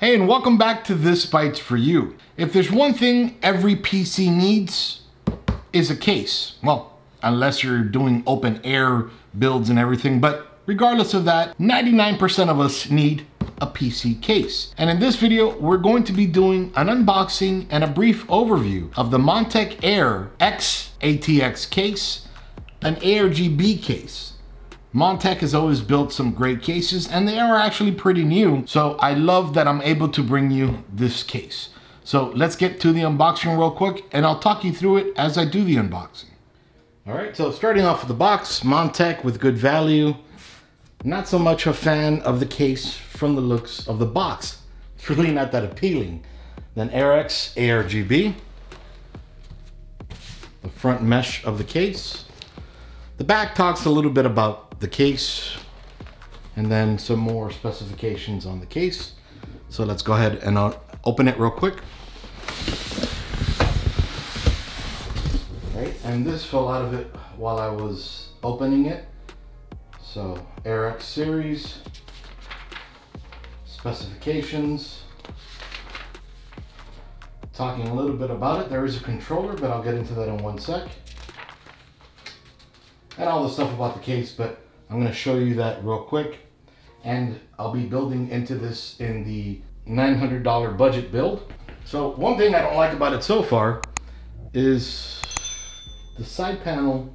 Hey, and welcome back to This Bytes for You. If there's one thing every PC needs, is a case. Well, unless you're doing open air builds and everything, but regardless of that, 99% of us need a PC case. And in this video, we're going to be doing an unboxing and a brief overview of the Montech AIR X ATX case, an ARGB case. Montech has always built some great cases and they are actually pretty new. So I love that I'm able to bring you this case. So let's get to the unboxing real quick and I'll talk you through it as I do the unboxing. All right, so starting off with the box, Montech with good value. Not so much a fan of the case from the looks of the box. It's really not that appealing. Then AIR X ARGB. The front mesh of the case. The back talks a little bit about the case and then some more specifications on the case. So let's go ahead and open it real quick. Right, and this fell out of it while I was opening it. So AIR X series, specifications, talking a little bit about it. There is a controller, but I'll get into that in one sec. And all the stuff about the case, but I'm going to show you that real quick. And I'll be building into this in the $900 budget build. So one thing I don't like about it so far is the side panel.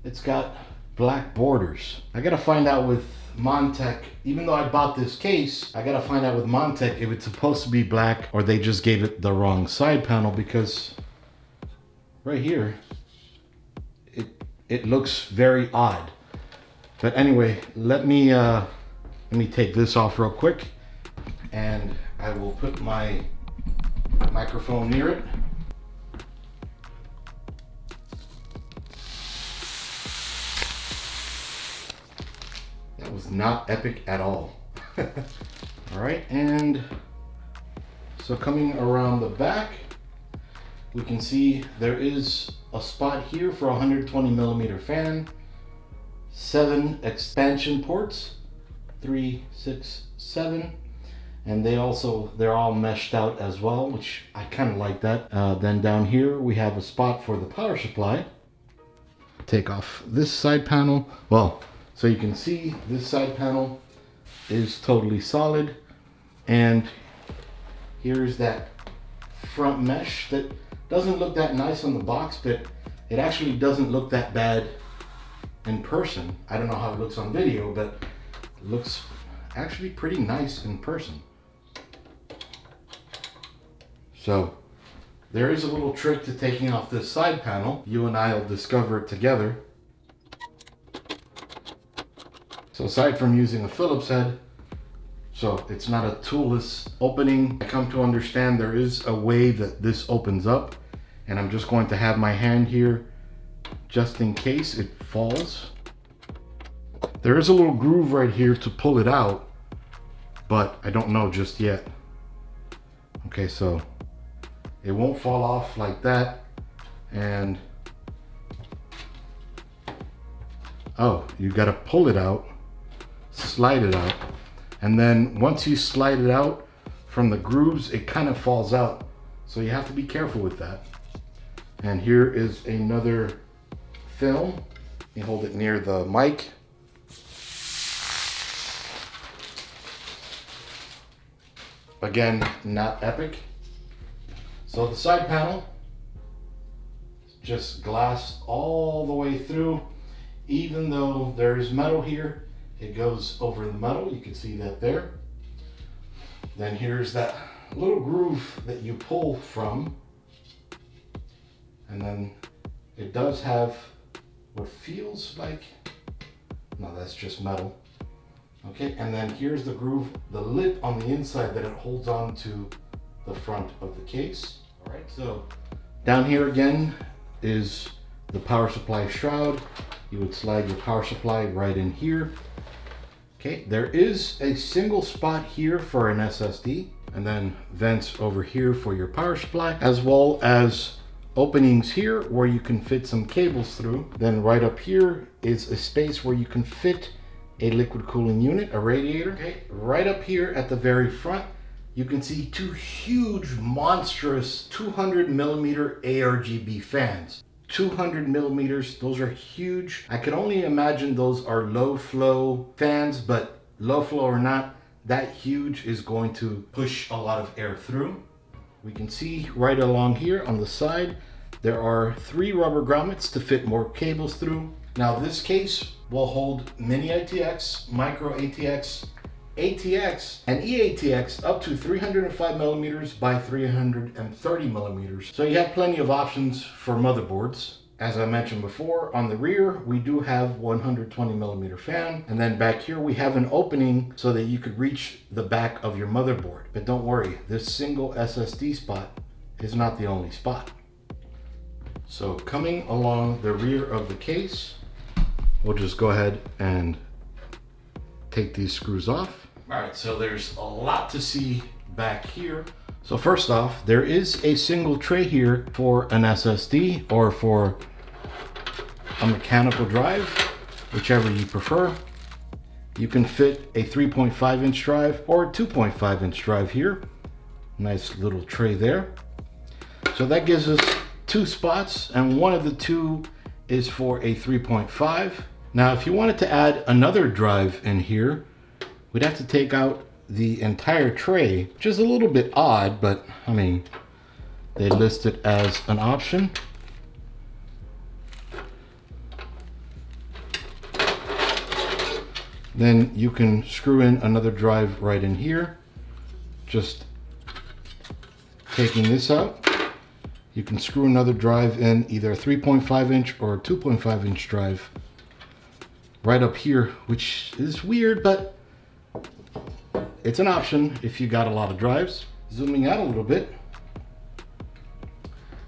It's got black borders. I got to find out with Montech, even though I bought this case, I got to find out with Montech if it's supposed to be black or they just gave it the wrong side panel, because right here, it looks very odd. But anyway, let me take this off real quick and I will put my microphone near it. That was not epic at all. All right, and so coming around the back, we can see there is a spot here for a 120 millimeter fan, 7 expansion ports, 3, 6, 7, and they're all meshed out as well, which I kind of like that. Then down here we have a spot for the power supply. Take off this side panel. Well, so you can see this side panel is totally solid, and here's that front mesh that doesn't look that nice on the box, but it actually doesn't look that bad in person. I don't know how it looks on video, but it looks actually pretty nice in person. So there is a little trick to taking off this side panel. You and I will discover it together. So aside from using a Phillips head, so it's not a toolless opening, I come to understand there is a way that this opens up, and I'm just going to have my hand here just in case it falls. There is a little groove right here to pull it out, but I don't know just yet. Okay, so it won't fall off like that. And oh, you got to pull it out, slide it out. And then once you slide it out from the grooves, it kind of falls out. So you have to be careful with that. And here is another film. Let me hold it near the mic. Again, not epic. So the side panel, just glass all the way through. Even though there is metal here, it goes over the metal. You can see that there. Then here's that little groove that you pull from. And then it does have what feels like, no, that's just metal. Okay, and then here's the groove, the lip on the inside that it holds on to the front of the case. All right, so down here again is the power supply shroud. You would slide your power supply right in here. Okay, there is a single spot here for an SSD, and then vents over here for your power supply, as well as openings here where you can fit some cables through. Then right up here is a space where you can fit a liquid cooling unit, a radiator. Okay, right up here at the very front, you can see two huge, monstrous 200 millimeter ARGB fans. 200 millimeters, those are huge. I can only imagine those are low flow fans, but low flow or not, that huge is going to push a lot of air through. We can see right along here on the side, there are 3 rubber grommets to fit more cables through. Now this case will hold mini ATX, micro ATX, ATX, and eATX up to 305 millimeters by 330 millimeters. So you have plenty of options for motherboards. As I mentioned before, on the rear, we do have 120 millimeter fan. And then back here, we have an opening so that you could reach the back of your motherboard. But don't worry, this single SSD spot is not the only spot. So coming along the rear of the case, we'll just go ahead and take these screws off. All right, so there's a lot to see back here. So first off, there is a single tray here for an SSD or for a mechanical drive, whichever you prefer. You can fit a 3.5 inch drive or a 2.5 inch drive here. Nice little tray there. So that gives us 2 spots, and one of the 2 is for a 3.5. Now, if you wanted to add another drive in here, we'd have to take out the entire tray, which is a little bit odd, but I mean, they list it as an option. Then you can screw in another drive right in here. Just taking this out, you can screw another drive in, either a 3.5 inch or a 2.5 inch drive right up here, which is weird, but it's an option if you got a lot of drives. Zooming out a little bit,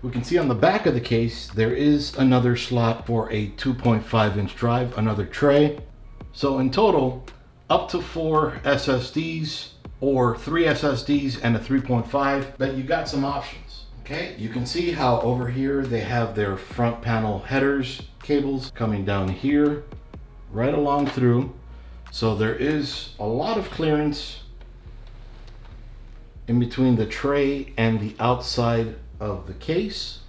we can see on the back of the case, there is another slot for a 2.5 inch drive, another tray. So in total, up to 4 SSDs or 3 SSDs and a 3.5, but you got some options. Okay, you can see how over here they have their front panel headers, cables coming down here, right along through. So there is a lot of clearance in between the tray and the outside of the case.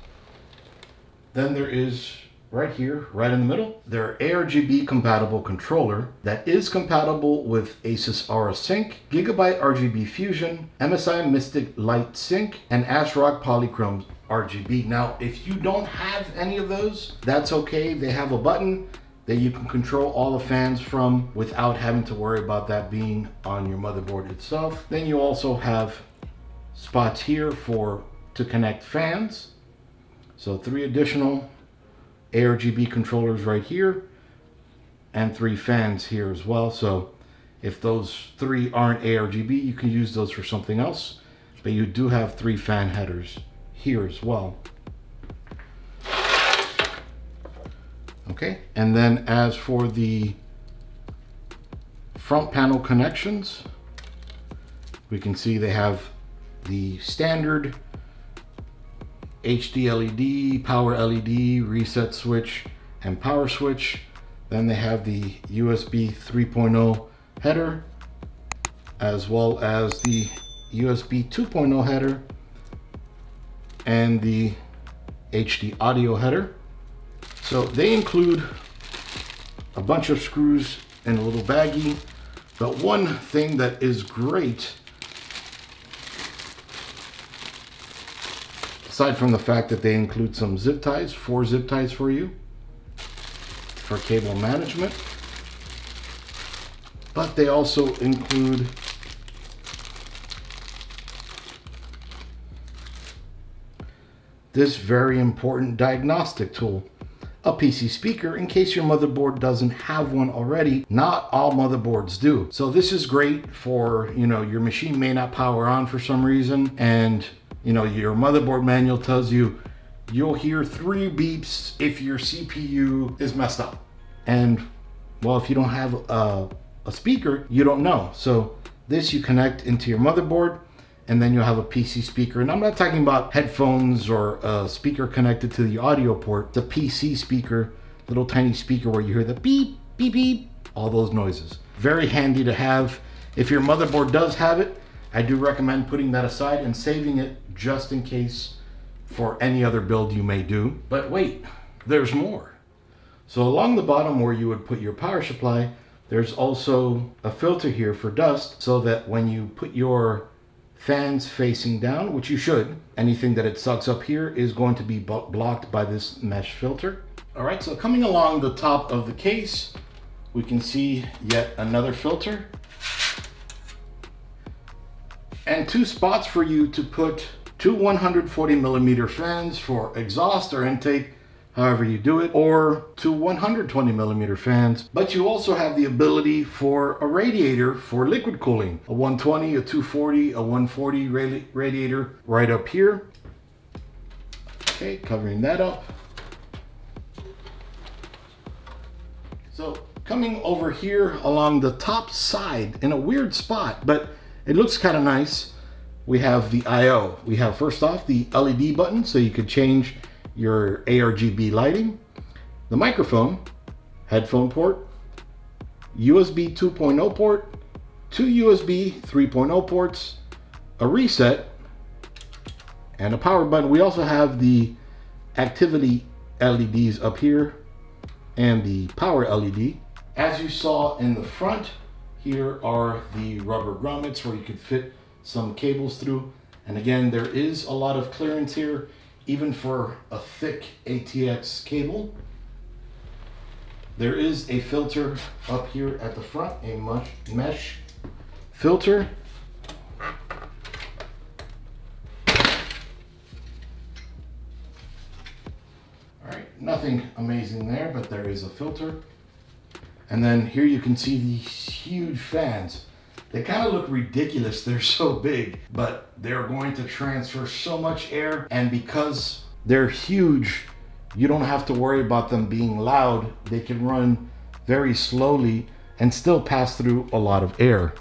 Then there is right here, right in the middle, their ARGB compatible controller that is compatible with Asus Aura Sync, Gigabyte RGB Fusion, MSI Mystic Light Sync, and ASRock Polychrome RGB. Now, if you don't have any of those, that's okay. They have a button that you can control all the fans from without having to worry about that being on your motherboard itself. Then you also have spots here to connect fans. So 3 additional ARGB controllers right here and 3 fans here as well. So if those 3 aren't ARGB, you can use those for something else, but you do have 3 fan headers here as well. Okay, and then as for the front panel connections, we can see they have the standard HD LED, power LED, reset switch, and power switch. Then they have the USB 3.0 header, as well as the USB 2.0 header, and the HD audio header. So they include a bunch of screws in a little baggie, but one thing that is great, aside from the fact that they include some zip ties, 4 zip ties for you for cable management, but they also include this very important diagnostic tool, a PC speaker, in case your motherboard doesn't have one already. Not all motherboards do. So this is great for, your machine may not power on for some reason, and your motherboard manual tells you you'll hear 3 beeps if your CPU is messed up. And well, if you don't have a speaker, you don't know. So this you connect into your motherboard, and then you'll have a PC speaker. And I'm not talking about headphones or a speaker connected to the audio port. The PC speaker, little tiny speaker where you hear the beep, beep, beep, all those noises. Very handy to have. If your motherboard does have it, I do recommend putting that aside and saving it just in case for any other build you may do. But wait, there's more. So along the bottom where you would put your power supply, there's also a filter here for dust, so that when you put your fans facing down, which you should, anything that it sucks up here is going to be blocked by this mesh filter. All right, so coming along the top of the case, we can see yet another filter and two spots for you to put two 140mm fans for exhaust or intake, however you do it, or two 120mm fans. But you also have the ability for a radiator for liquid cooling, a 120, a 240, a 140 radiator right up here. Okay, covering that up. So coming over here along the top side in a weird spot, but it looks kind of nice, we have the I/O. We have first off the LED button, so you could change your ARGB lighting, the microphone, headphone port, USB 2.0 port, two USB 3.0 ports, a reset, and a power button. We also have the activity LEDs up here and the power LED. As you saw in the front, here are the rubber grommets where you could fit some cables through. And again, there is a lot of clearance here, even for a thick ATX cable. There is a filter up here at the front, a mesh filter. All right, nothing amazing there, but there is a filter. And then here you can see these huge fans. They kind of look ridiculous, they're so big, but they're going to transfer so much air, and because they're huge, you don't have to worry about them being loud. They can run very slowly and still pass through a lot of air.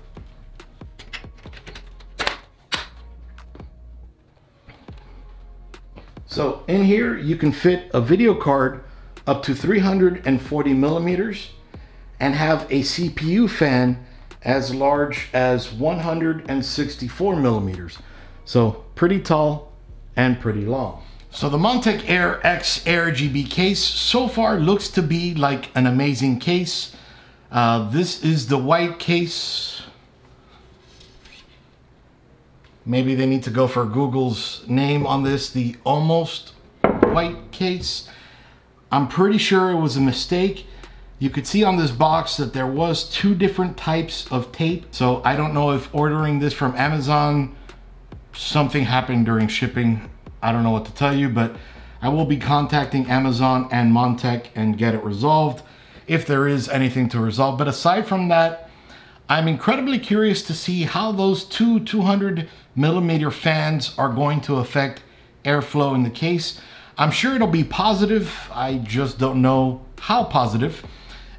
So in here, you can fit a video card up to 340mm and have a CPU fan as large as 164mm. So pretty tall and pretty long. So the Montech AIR X ARGB case so far looks to be like an amazing case. This is the white case. Maybe they need to go for Google's name on this, the almost white case. I'm pretty sure it was a mistake. You could see on this box that there was two different types of tape. So I don't know if ordering this from Amazon, something happened during shipping. I don't know what to tell you, but I will be contacting Amazon and Montech and get it resolved if there is anything to resolve. But aside from that, I'm incredibly curious to see how those two 200mm fans are going to affect airflow in the case. I'm sure it'll be positive. I just don't know how positive.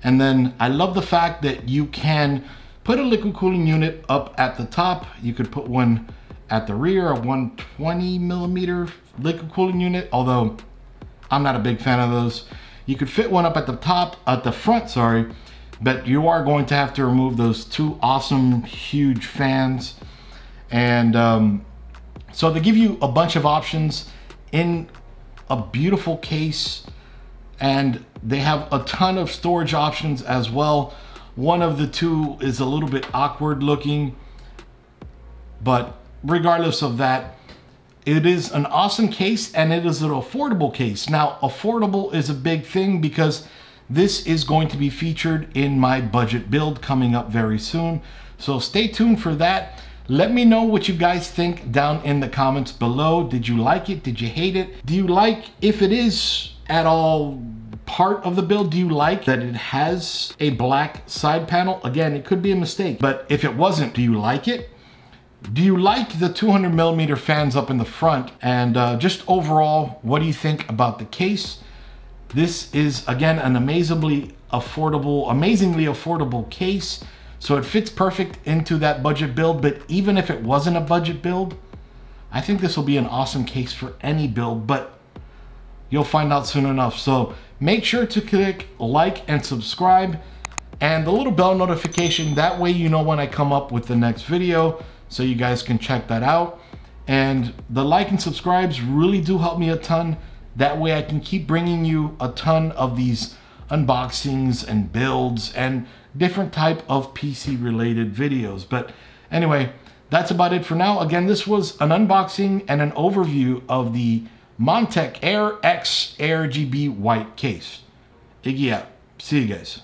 And then I love the fact that you can put a liquid cooling unit up at the top. You could put one at the rear, a 120mm liquid cooling unit, although I'm not a big fan of those. You could fit one up at the top, at the front, sorry, but you are going to have to remove those two awesome, huge fans. And so they give you a bunch of options in a beautiful case, and they have a ton of storage options as well. One of the two is a little bit awkward looking, but regardless of that, it is an awesome case and it is an affordable case. Now, affordable is a big thing because this is going to be featured in my budget build coming up very soon. So stay tuned for that. Let me know what you guys think down in the comments below. Did you like it? Did you hate it? Do you like, if it is at all part of the build, do you like that it has a black side panel? Again, it could be a mistake, but if it wasn't, do you like it? Do you like the 200mm fans up in the front? And just overall, what do you think about the case? This is, again, an amazingly affordable case. So it fits perfect into that budget build, but even if it wasn't a budget build, I think this will be an awesome case for any build, but you'll find out soon enough. So make sure to click like and subscribe and the little bell notification. That way you know when I come up with the next video. so you guys can check that out. And the like and subscribes really do help me a ton. That way I can keep bringing you a ton of these unboxings and builds and different type of PC related videos. But anyway, that's about it for now. Again, this was an unboxing and an overview of the Montech AIR X ARGB white case. Iggy out. See you guys.